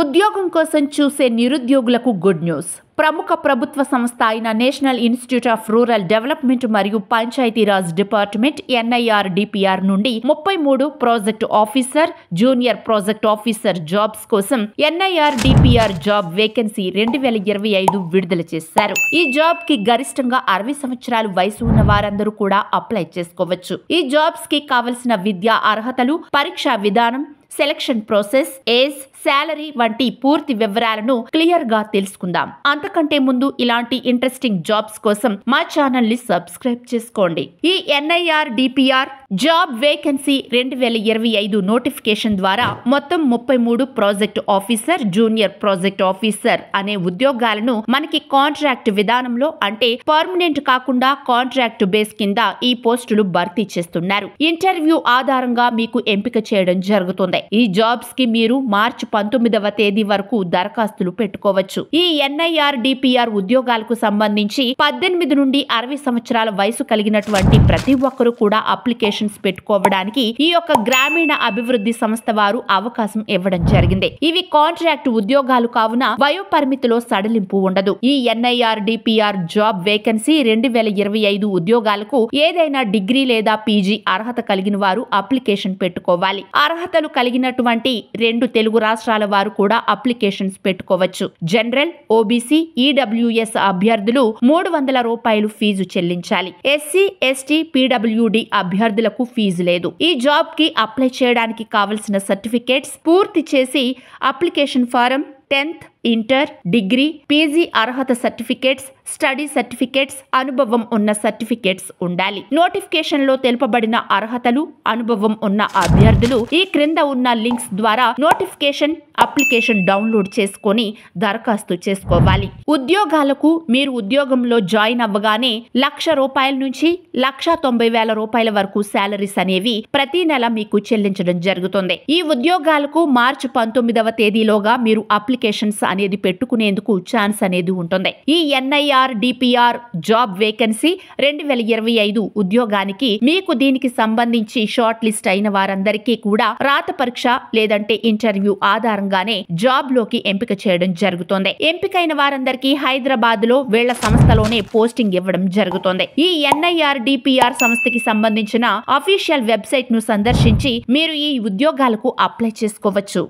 ఉద్యోగం కోసం చూసే నిరుద్యోగులకు గుడ్ న్యూస్. ప్రముఖ ప్రభుత్వ సంస్థ అయిన national institute of rural development మరియు పంచాయతీరాజ్ డిపార్ట్మెంట్ NIRDPR నుండి 33 project officer, junior project officer jobs కోసం NIRDPR జాబ్ వేకెన్సీ 2025 విడుదల చేశారు. ఈ జాబ్ కి గరిష్టంగా 60 సంవత్సరాలు వయసు ఉన్న వారందరూ కూడా అప్లై చేసుకోవచ్చు. ఈ జాబ్స్ కి కావలసిన విద్యా అర్హతలు, పరీక్షా విధానం, సెలక్షన్ ప్రాసెస్, ఏజ్, శాలరీ వంటి పూర్తి వివరాలను క్లియర్ గా తెలుసుకుందాం. అంతకంటే ముందు ఇలాంటి ఇంట్రెస్టింగ్ జాబ్స్ కోసం మా ఛానల్ ని సబ్స్క్రైబ్ చేసుకోండి. ఈ NIRDPR జాబ్ వేకెన్సీ 2025 నోటిఫికేషన్ ద్వారా మొత్తం 33 project officer, junior project officer అనే ఉద్యోగాలను మనకి కాంట్రాక్ట్ విధానంలో, అంటే పర్మనెంట్ కాకుండా కాంట్రాక్ట్ బేస్ కింద ఈ పోస్టులు భర్తీ చేస్తున్నారు. ఇంటర్వ్యూ ఆధారంగా మీకు ఎంపిక చేయడం జరుగుతుంది. ఈ జాబ్స్ కి మీరు మార్చి 19వ తేదీ వరకు దరఖాస్తులు పెట్టుకోవచ్చు. ఈ NIRDPR ఉద్యోగాలకు సంబంధించి 18 నుండి 60 సంవత్సరాల వయసు కలిగినటువంటి ప్రతి ఒక్కరూ కూడా అప్లికేషన్స్ పెట్టుకోవడానికి ఈ యొక్క గ్రామీణ అభివృద్ధి సంస్థ వారు అవకాశం ఇవ్వడం జరిగింది. ఇవి కాంట్రాక్ట్ ఉద్యోగాలు కావున వయో పరిమితిలో సడలింపు ఉండదు. ఈ NIRDPR జాబ్ వేకెన్సీ 2025 ఉద్యోగాలకు ఏదైనా డిగ్రీ లేదా PG అర్హత కలిగిన వారు అప్లికేషన్ పెట్టుకోవాలి. అర్హతలు కలిగినటువంటి 2 తెలుగు రాష్ట్రాల వారు కూడా అప్లికేషన్స్ పెట్టుకోవచ్చు. జనరల్, OBC, EWS అభ్యర్థులు ₹300 ఫీజు చెల్లించాలి. SC, ST, PWD అభ్యర్థులకు ఫీజు లేదు. ఈ జాబ్ కి అప్లై చేయడానికి కావలసిన సర్టిఫికేట్స్ పూర్తి చేసి application form, 10th, inter, degree, PG అర్హత సర్టిఫికేట్స్, స్టడీ సర్టిఫికేట్స్, అనుభవం ఉన్న సర్టిఫికేట్స్ ఉండాలి. నోటిఫికేషన్ లో తెలుపబడిన అర్హతలు, అనుభవం ఉన్న అభ్యర్థులు ఈ క్రింద ఉన్న లింక్స్ ద్వారా నోటిఫికేషన్ అప్లికేషన్ డౌన్లోడ్ చేసుకొని దరఖాస్తు చేసుకోవాలి. ఉద్యోగాలకు మీరు ఉద్యోగంలో జాయిన్ అవ్వగానే ₹1,00,000 నుంచి ₹1,90,000 వరకు శాలరీస్ అనేవి ప్రతి నెల మీకు చెల్లించడం జరుగుతుంది. ఈ ఉద్యోగాలకు మార్చి 19వ తేదీలోగా మీరు అప్లికేషన్స్ అనేది పెట్టుకునేందుకు ఛాన్స్ అనేది ఉంటుంది. ఈ NIRDPR జాబ్ వేకెన్సీ 2025 ఉద్యోగానికి మీకు దీనికి సంబంధించి షార్ట్ లిస్ట్ అయిన వారందరికీ కూడా రాత పరీక్ష లేదంటే ఇంటర్వ్యూ ఆధారంగానే జాబ్ లోకి ఎంపిక చేయడం జరుగుతుంది. ఎంపికైన వారందరికీ హైదరాబాద్ లో వీళ్ల సంస్థలోనే పోస్టింగ్ ఇవ్వడం జరుగుతుంది. ఈ NIRDPR సంస్థకి సంబంధించిన అఫీషియల్ వెబ్సైట్ ను సందర్శించి మీరు ఈ ఉద్యోగాలకు అప్లై చేసుకోవచ్చు.